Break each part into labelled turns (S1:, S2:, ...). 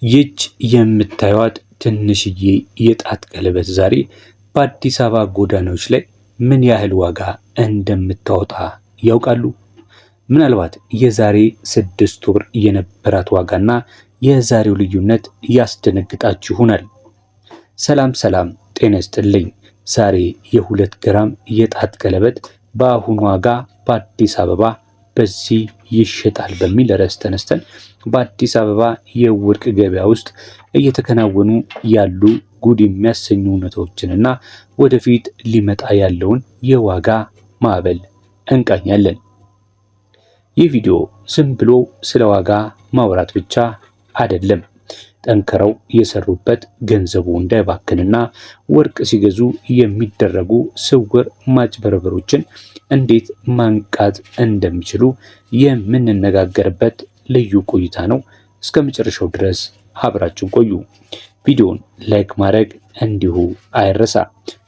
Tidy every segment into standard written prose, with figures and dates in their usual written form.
S1: ይች የምታዩት ትንሽዬ የጣት ቀለበት ዛሬ በአዲስ አበባ ጎዳናዎች ላይ ምን ያህል ዋጋ እንደምታወጣ ያውቃሉ? ምናልባት የዛሬ 6 ወር የነበራት ዋጋና የዛሬው ልዩነት ያስደነግጣችሁ ይሆናል። ሰላም ሰላም፣ ጤና ይስጥልኝ። ዛሬ የ2 ግራም የጣት ቀለበት በአሁኑ ዋጋ በአዲስ አበባ በዚህ ይሸጣል በሚል ርዕስ ተነስተን በአዲስ አበባ የወርቅ ገበያ ውስጥ እየተከናወኑ ያሉ ጉድ የሚያሰኙ እውነቶችንና ወደፊት ሊመጣ ያለውን የዋጋ ማዕበል እንቃኛለን። ይህ ቪዲዮ ዝም ብሎ ስለ ዋጋ ማውራት ብቻ አይደለም። ጠንክረው የሰሩበት ገንዘቡ እንዳይባክንና ወርቅ ሲገዙ የሚደረጉ ስውር ማጭበርበሮችን እንዴት ማንቃት እንደሚችሉ የምንነጋገርበት ልዩ ቆይታ ነው። እስከ መጨረሻው ድረስ አብራችሁን ቆዩ። ቪዲዮውን ላይክ ማድረግ እንዲሁ አይረሳ።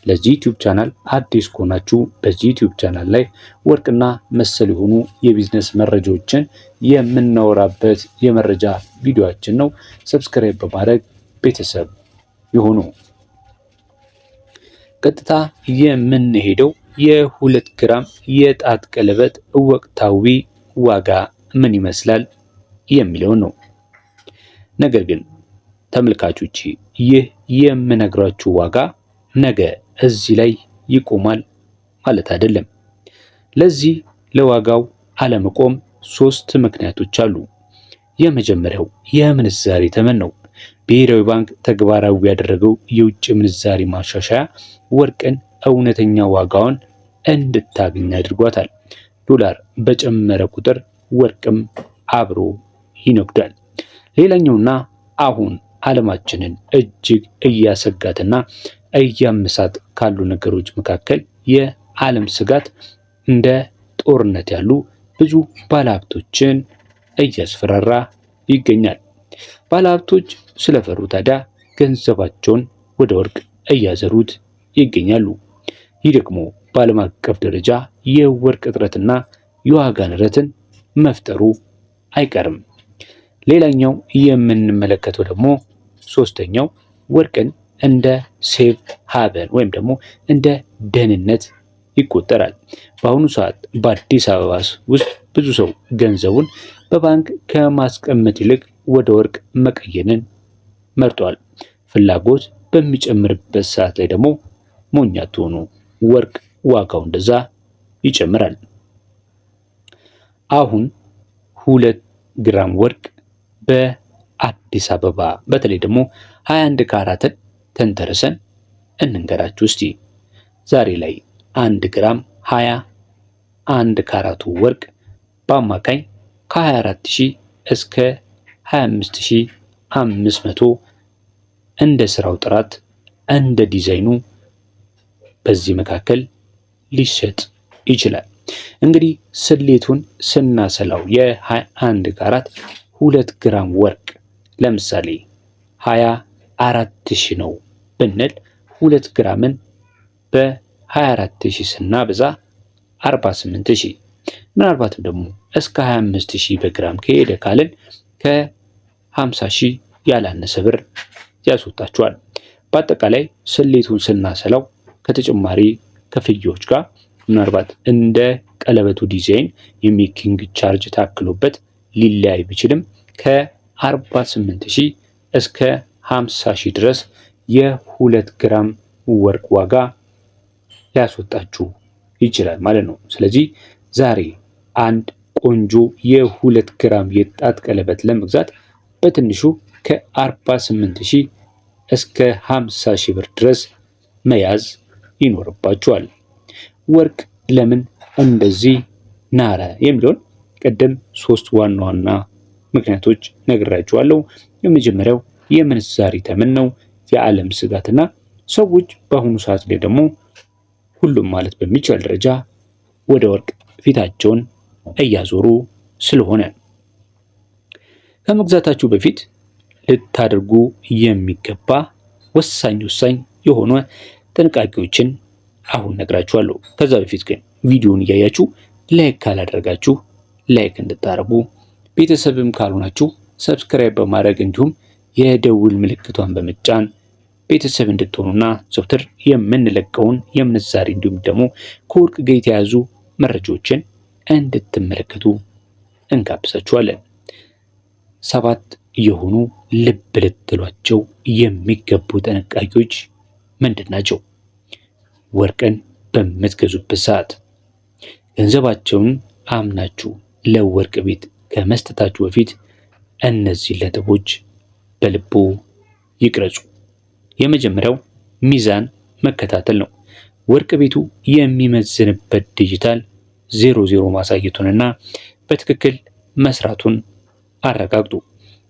S1: ለዚህ ዩቲዩብ ቻናል አዲስ ከሆናችሁ በዚህ ዩቲዩብ ቻናል ላይ ወርቅና መሰል የሆኑ የቢዝነስ መረጃዎችን የምናወራበት የመረጃ ቪዲዮአችን ነው። ሰብስክራይብ በማድረግ ቤተሰብ ይሁኑ። ቀጥታ የምንሄደው የ2 ግራም የጣት ቀለበት ወቅታዊ ዋጋ ምን ይመስላል የሚለውን ነው። ነገር ግን ተመልካቾች ይህ የምነግራችሁ ዋጋ ነገ እዚህ ላይ ይቆማል ማለት አይደለም። ለዚህ ለዋጋው አለመቆም 3 ምክንያቶች አሉ። የመጀመሪያው የምንዛሬ ተመን ነው። ብሔራዊ ባንክ ተግባራዊ ያደረገው የውጭ ምንዛሬ ማሻሻያ ወርቅን እውነተኛ ዋጋውን እንድታገኝ አድርጓታል። ዶላር በጨመረ ቁጥር ወርቅም አብሮ ይነግዳል። ሌላኛውና አሁን ዓለማችንን እጅግ እያሰጋትና እያመሳት ካሉ ነገሮች መካከል የዓለም ስጋት እንደ ጦርነት ያሉ ብዙ ባለሀብቶችን እያስፈራራ ይገኛል። ባለሀብቶች ስለፈሩ ታዲያ ገንዘባቸውን ወደ ወርቅ እያዘሩት ይገኛሉ። ይህ ደግሞ በዓለም አቀፍ ደረጃ የወርቅ እጥረትና የዋጋ ንረትን መፍጠሩ አይቀርም። ሌላኛው የምንመለከተው ደግሞ ሶስተኛው ወርቅን እንደ ሴፍ ሃቨን ወይም ደግሞ እንደ ደህንነት ይቆጠራል። በአሁኑ ሰዓት በአዲስ አበባ ውስጥ ብዙ ሰው ገንዘቡን በባንክ ከማስቀመጥ ይልቅ ወደ ወርቅ መቀየርን መርጧል። ፍላጎት በሚጨምርበት ሰዓት ላይ ደግሞ ሞኝ አትሆኑ፣ ወርቅ ዋጋው እንደዛ ይጨምራል። አሁን 2 ግራም ወርቅ በአዲስ አበባ በተለይ ደግሞ 21 ካራትን ተንተርሰን እንንገራችሁ እስቲ። ዛሬ ላይ 1 ግራም 21 ካራቱ ወርቅ በአማካኝ ከ24000 እስከ 25500 እንደ ስራው ጥራት እንደ ዲዛይኑ በዚህ መካከል ሊሸጥ ይችላል። እንግዲህ ስሌቱን ስናሰላው የ21 ካራት 2 ግራም ወርቅ ለምሳሌ 24000 ነው ብንል 2 ግራምን በ24000 ስናበዛ 48000 ምናልባትም ደግሞ እስከ 25000 በግራም ከሄደ ካልን ከ50000 ያላነሰ ብር ያስወጣችኋል። በአጠቃላይ ስሌቱን ስናሰላው ከተጨማሪ ክፍያዎች ጋር ምናልባት እንደ ቀለበቱ ዲዛይን የሜኪንግ ቻርጅ ታክሎበት ሊለያይ ቢችልም ከ48000 እስከ 50000 ድረስ የ2 ግራም ወርቅ ዋጋ ሊያስወጣችሁ ይችላል ማለት ነው። ስለዚህ ዛሬ አንድ ቆንጆ የ2 ግራም የጣት ቀለበት ለመግዛት በትንሹ ከ48000 እስከ 50000 ብር ድረስ መያዝ ይኖርባችኋል። ወርቅ ለምን እንደዚህ ናረ የሚለውን ቀደም 3 ዋና ዋና ምክንያቶች ነግራችኋለሁ። የመጀመሪያው የምንዛሪ ተመን ነው፣ የዓለም ስጋትና ሰዎች በአሁኑ ሰዓት ላይ ደግሞ ሁሉም ማለት በሚቻል ደረጃ ወደ ወርቅ ፊታቸውን እያዞሩ ስለሆነ ከመግዛታችሁ በፊት ልታደርጉ የሚገባ ወሳኝ የሆኑ ጥንቃቄዎችን አሁን ነግራችኋለሁ። ከዛ በፊት ግን ቪዲዮውን እያያችሁ ላይክ ካላደረጋችሁ ላይክ እንድታደርጉ፣ ቤተሰብም ካልሆናችሁ ሰብስክራይብ በማድረግ እንዲሁም የደውል ምልክቷን በመጫን ቤተሰብ እንድትሆኑና ዘውትር የምንለቀውን የምንዛሬ እንዲሁም ደግሞ ከወርቅ ጋር የተያዙ መረጃዎችን እንድትመለከቱ እንጋብዛችኋለን። 7 የሆኑ ልብ ልትሏቸው የሚገቡ ጥንቃቄዎች ምንድን ናቸው? ወርቅን በምትገዙበት ሰዓት ገንዘባቸውን አምናችሁ ለወርቅ ቤት ከመስጠታችሁ በፊት እነዚህ ነጥቦች በልቦ ይቅረጹ። የመጀመሪያው ሚዛን መከታተል ነው። ወርቅ ቤቱ የሚመዝንበት ዲጂታል 00 ማሳየቱንና በትክክል መስራቱን አረጋግጡ።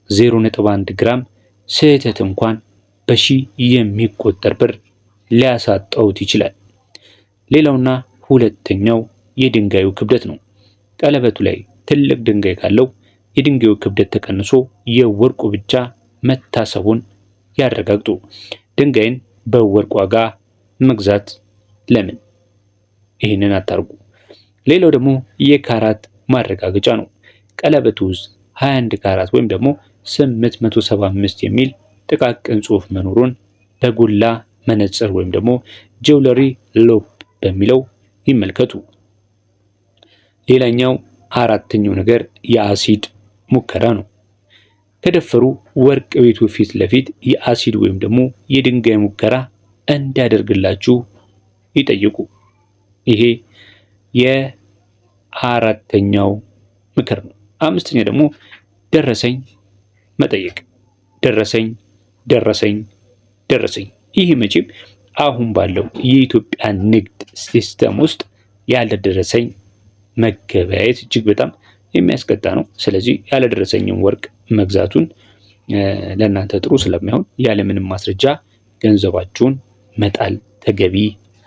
S1: 0.1 ግራም ስህተት እንኳን በሺህ የሚቆጠር ብር ሊያሳጣውት ይችላል። ሌላውና ሁለተኛው የድንጋዩ ክብደት ነው። ቀለበቱ ላይ ትልቅ ድንጋይ ካለው የድንጋዩ ክብደት ተቀንሶ የወርቁ ብቻ መታሰቡን ያረጋግጡ። ድንጋይን በወርቅ ዋጋ መግዛት ለምን? ይህንን አታርጉ። ሌላው ደግሞ የካራት ማረጋገጫ ነው። ቀለበቱ ውስጥ 21 ካራት ወይም ደግሞ 875 የሚል ጥቃቅን ጽሑፍ መኖሩን በጎላ መነጽር ወይም ደግሞ ጆውለሪ ሎፕ በሚለው ይመልከቱ። ሌላኛው አራተኛው ነገር የአሲድ ሙከራ ነው። ከደፈሩ ወርቅ ቤቱ ፊት ለፊት የአሲድ ወይም ደግሞ የድንጋይ ሙከራ እንዲያደርግላችሁ ይጠይቁ። ይሄ የአራተኛው ምክር ነው። አምስተኛ ደግሞ ደረሰኝ መጠየቅ። ደረሰኝ ደረሰኝ ደረሰኝ። ይህ መቼም አሁን ባለው የኢትዮጵያ ንግድ ሲስተም ውስጥ ያለ ደረሰኝ መገበያየት እጅግ በጣም የሚያስቀጣ ነው። ስለዚህ ያለ ደረሰኝም ወርቅ መግዛቱን ለእናንተ ጥሩ ስለማይሆን ያለምንም ማስረጃ ገንዘባችሁን መጣል ተገቢ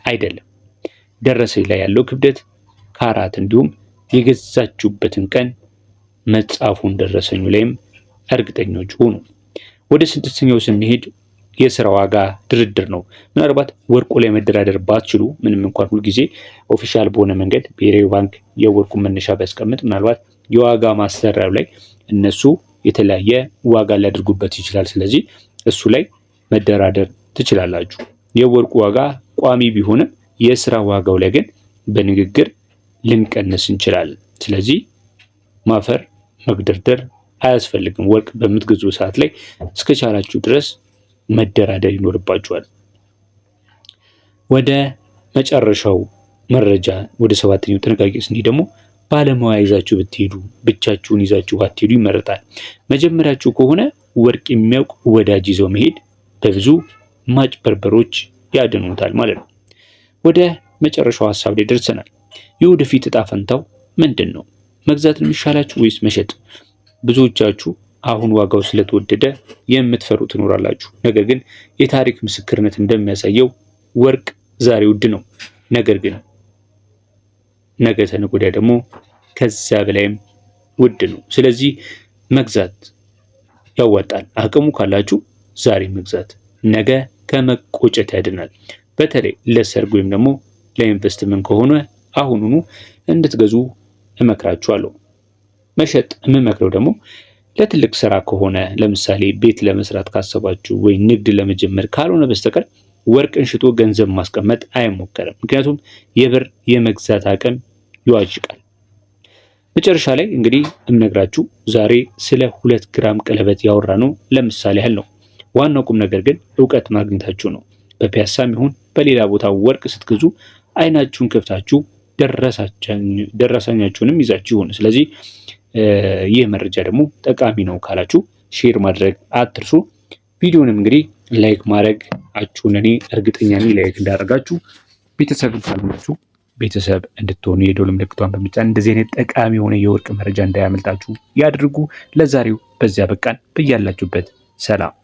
S1: አይደለም። ደረሰኝ ላይ ያለው ክብደት፣ ካራት እንዲሁም የገዛችሁበትን ቀን መጻፉን ደረሰኙ ላይም እርግጠኞች ሁኑ። ወደ ስድስተኛው ስንሄድ የስራ ዋጋ ድርድር ነው። ምናልባት ወርቁ ላይ መደራደር ባትችሉ ምንም እንኳን ሁልጊዜ ኦፊሻል በሆነ መንገድ ብሔራዊ ባንክ የወርቁን መነሻ ቢያስቀምጥ ምናልባት የዋጋ ማሰሪያው ላይ እነሱ የተለያየ ዋጋ ሊያደርጉበት ይችላል። ስለዚህ እሱ ላይ መደራደር ትችላላችሁ። የወርቁ ዋጋ ቋሚ ቢሆንም የስራ ዋጋው ላይ ግን በንግግር ልንቀንስ እንችላለን። ስለዚህ ማፈር መግደርደር አያስፈልግም። ወርቅ በምትገዙ ሰዓት ላይ እስከቻላችሁ ድረስ መደራደር ይኖርባችኋል። ወደ መጨረሻው መረጃ ወደ 7ኛው ጥንቃቄ ስንሄድ ደግሞ ባለሙያ ይዛችሁ ብትሄዱ፣ ብቻችሁን ይዛችሁ ባትሄዱ ይመረጣል። መጀመሪያችሁ ከሆነ ወርቅ የሚያውቅ ወዳጅ ይዘው መሄድ በብዙ ማጭበርበሮች ያድኑታል ማለት ነው። ወደ መጨረሻው ሐሳብ ላይ ደርሰናል። የወደፊት እጣ ፈንታው ምንድን ነው? መግዛት ነው የሚሻላችሁ ወይስ መሸጥ? ብዙዎቻችሁ አሁን ዋጋው ስለተወደደ የምትፈሩ ትኖራላችሁ። ነገር ግን የታሪክ ምስክርነት እንደሚያሳየው ወርቅ ዛሬ ውድ ነው። ነገር ግን ነገ ተነገ ወዲያ ደግሞ ከዚያ በላይም ውድ ነው። ስለዚህ መግዛት ያዋጣል። አቅሙ ካላችሁ ዛሬ መግዛት ነገ ከመቆጨት ያድናል። በተለይ ለሰርግ ወይም ደግሞ ለኢንቨስትመንት ከሆነ አሁኑኑ እንድትገዙ እመክራችኋለሁ። መሸጥ የምመክረው ደግሞ ለትልቅ ስራ ከሆነ ለምሳሌ ቤት ለመስራት ካሰባችሁ ወይ ንግድ ለመጀመር ካልሆነ በስተቀር ወርቅን ሽጦ ገንዘብ ማስቀመጥ አይሞከርም። ምክንያቱም የብር የመግዛት አቅም ይዋዥቃል። መጨረሻ ላይ እንግዲህ እምነግራችሁ ዛሬ ስለ 2 ግራም ቀለበት ያወራ ነው ለምሳሌ ያህል ነው። ዋናው ቁም ነገር ግን እውቀት ማግኘታችሁ ነው። በፒያሳም ይሁን በሌላ ቦታ ወርቅ ስትገዙ አይናችሁን ከፍታችሁ ደረሰኛችሁንም ይዛችሁ ይሁን። ስለዚህ ይህ መረጃ ደግሞ ጠቃሚ ነው ካላችሁ ሼር ማድረግ አትርሱ። ቪዲዮንም እንግዲህ ላይክ ማድረጋችሁን እኔ እርግጠኛ ነኝ ላይክ እንዳደረጋችሁ ቤተሰብ ካልሆናችሁ ቤተሰብ እንድትሆኑ የደወል ምልክቷን በመጫን እንደዚህ አይነት ጠቃሚ የሆነ የወርቅ መረጃ እንዳያመልጣችሁ ያድርጉ። ለዛሬው በዚያ በቃን። በያላችሁበት ሰላም